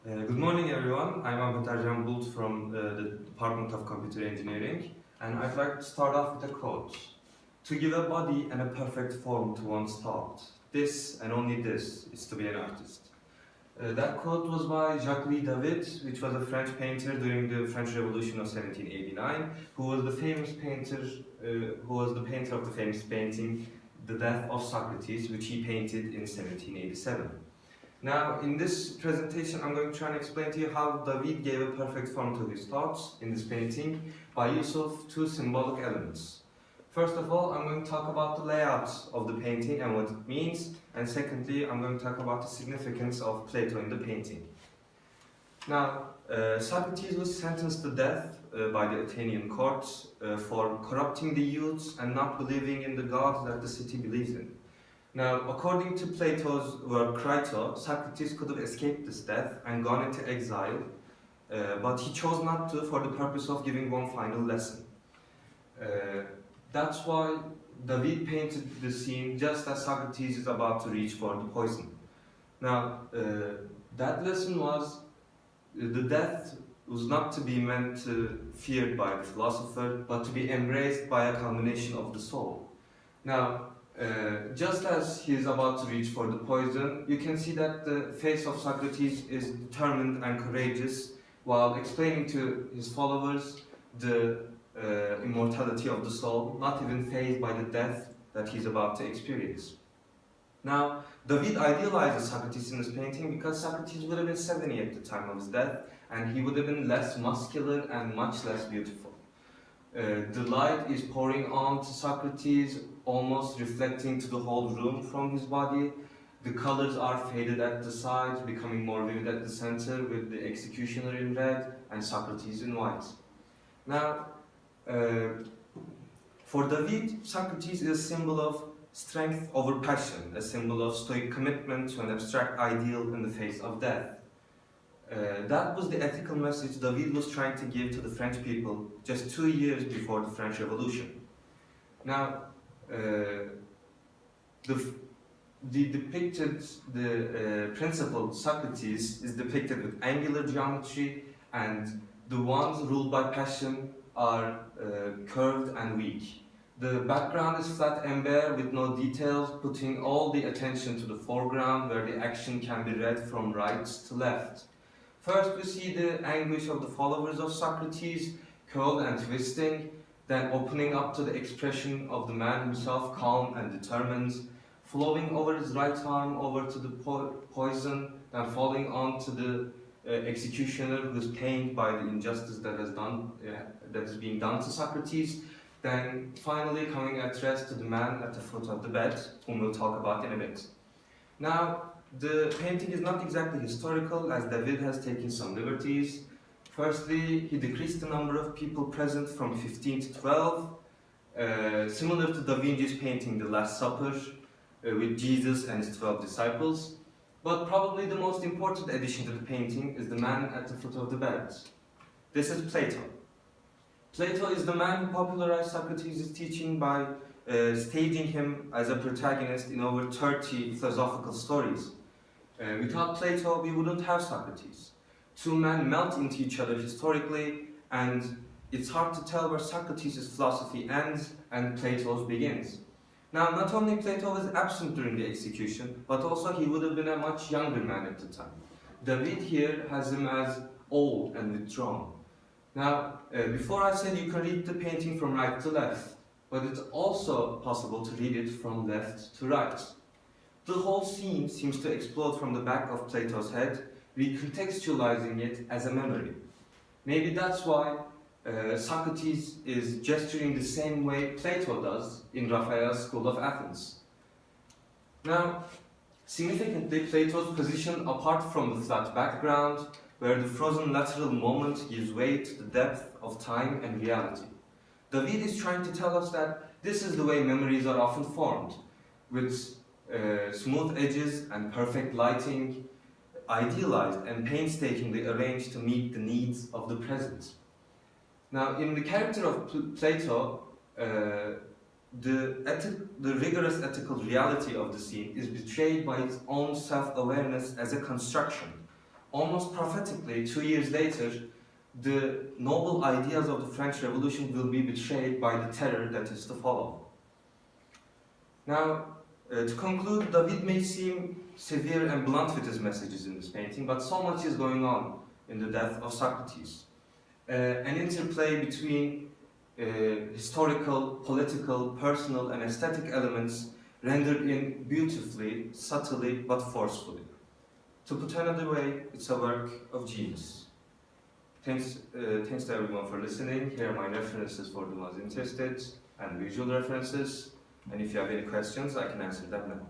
Good morning, everyone. I'm Ahmet Ercan Bulut from the Department of Computer Engineering, and I'd like to start off with a quote. To give a body and a perfect form to one's thought, this and only this is to be an artist. That quote was by Jacques-Louis David, which was a French painter during the French Revolution of 1789, who was the painter of the famous painting, The Death of Socrates, which he painted in 1787. Now, in this presentation, I'm going to try and explain to you how David gave a perfect form to his thoughts in this painting by use of two symbolic elements. First of all, I'm going to talk about the layout of the painting and what it means, and secondly, I'm going to talk about the significance of Plato in the painting. Now, Socrates was sentenced to death by the Athenian courts for corrupting the youths and not believing in the gods that the city believes in. Now, according to Plato's work Crito, Socrates could have escaped this death and gone into exile, but he chose not to for the purpose of giving one final lesson. That's why David painted the scene just as Socrates is about to reach for the poison. Now, that lesson was the death was not to be meant to feared by the philosopher, but to be embraced by a culmination of the soul. Now, just as he is about to reach for the poison, you can see that the face of Socrates is determined and courageous while explaining to his followers the immortality of the soul, not even fazed by the death that he's about to experience. Now, David idealizes Socrates in this painting because Socrates would have been 70 at the time of his death, and he would have been less muscular and much less beautiful. The light is pouring on to Socrates, almost reflecting to the whole room from his body. The colors are faded at the sides, becoming more vivid at the center, with the executioner in red and Socrates in white. Now, for David, Socrates is a symbol of strength over passion, a symbol of stoic commitment to an abstract ideal in the face of death. That was the ethical message David was trying to give to the French people just 2 years before the French Revolution. Now, the principal Socrates is depicted with angular geometry, and the ones ruled by passion are curved and weak. The background is flat and bare with no details, putting all the attention to the foreground where the action can be read from right to left. First, we see the anguish of the followers of Socrates, curled and twisting, then opening up to the expression of the man himself, calm and determined, flowing over his right arm over to the poison, then falling on to the executioner who is pained by the injustice that is being done to Socrates, then finally coming at rest to the man at the foot of the bed, whom we'll talk about in a bit. Now, the painting is not exactly historical, as David has taken some liberties. Firstly, he decreased the number of people present from 15 to 12, similar to Da Vinci's painting The Last Supper, with Jesus and his 12 disciples. But probably the most important addition to the painting is the man at the foot of the bed. This is Plato. Plato is the man who popularized Socrates' teaching by staging him as a protagonist in over 30 philosophical stories. Without Plato, we wouldn't have Socrates. Two men melt into each other historically, and it's hard to tell where Socrates' philosophy ends and Plato's begins. Now, not only Plato was absent during the execution, but also he would have been a much younger man at the time. David here has him as old and withdrawn. Now, before I said you can read the painting from right to left, but it's also possible to read it from left to right. The whole scene seems to explode from the back of Plato's head, recontextualizing it as a memory. Maybe that's why Socrates is gesturing the same way Plato does in Raphael's School of Athens. Now, significantly, Plato's position apart from the flat background, where the frozen lateral moment gives way to the depth of time and reality. David is trying to tell us that this is the way memories are often formed, with smooth edges and perfect lighting, idealized and painstakingly arranged to meet the needs of the present. Now, in the character of Plato, the rigorous ethical reality of the scene is betrayed by its own self-awareness as a construction, Almost prophetically, 2 years later, the noble ideas of the French Revolution will be betrayed by the terror that is to follow. Now, to conclude, David may seem severe and blunt with his messages in this painting, but so much is going on in the Death of Socrates. An interplay between historical, political, personal, and aesthetic elements rendered in beautifully, subtly, but forcefully. To put another way, it's a work of genius. Thanks to everyone for listening. Here are my references for the ones interested, and visual references. And if you have any questions, I can answer them now.